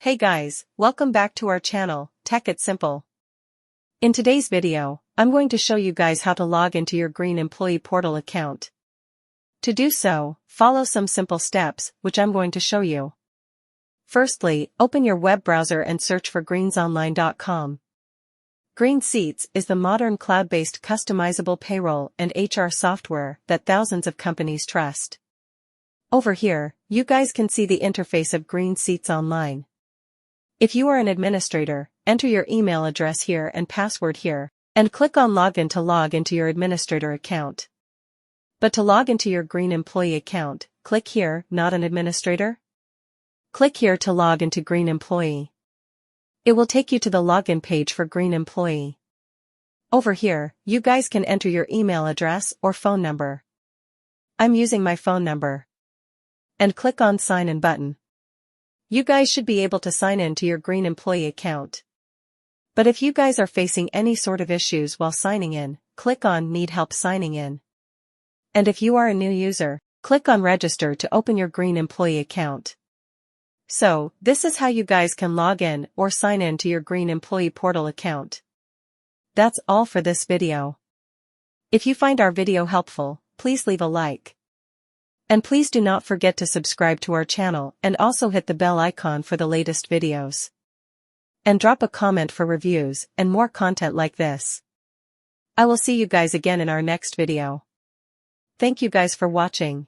Hey guys, welcome back to our channel, Tech It Simple. In today's video, I'm going to show you guys how to log into your Green Employee Portal account. To do so, follow some simple steps, which I'm going to show you. Firstly, open your web browser and search for greensonline.com. Green Seats is the modern cloud-based customizable payroll and HR software that thousands of companies trust. Over here, you guys can see the interface of Green Seats Online. If you are an administrator, enter your email address here and password here, and click on Login to log into your administrator account. But to log into your Green Employee account, click here, Not an Administrator. Click here to log into Green Employee. It will take you to the login page for Green Employee. Over here, you guys can enter your email address or phone number. I'm using my phone number. And click on Sign In button. You guys should be able to sign in to your Green Employee account. But if you guys are facing any sort of issues while signing in, click on Need Help Signing In. And if you are a new user, click on Register to open your Green Employee account. So, this is how you guys can log in or sign in to your Green Employee Portal account. That's all for this video. If you find our video helpful, please leave a like. And please do not forget to subscribe to our channel and also hit the bell icon for the latest videos. And drop a comment for reviews and more content like this. I will see you guys again in our next video. Thank you guys for watching.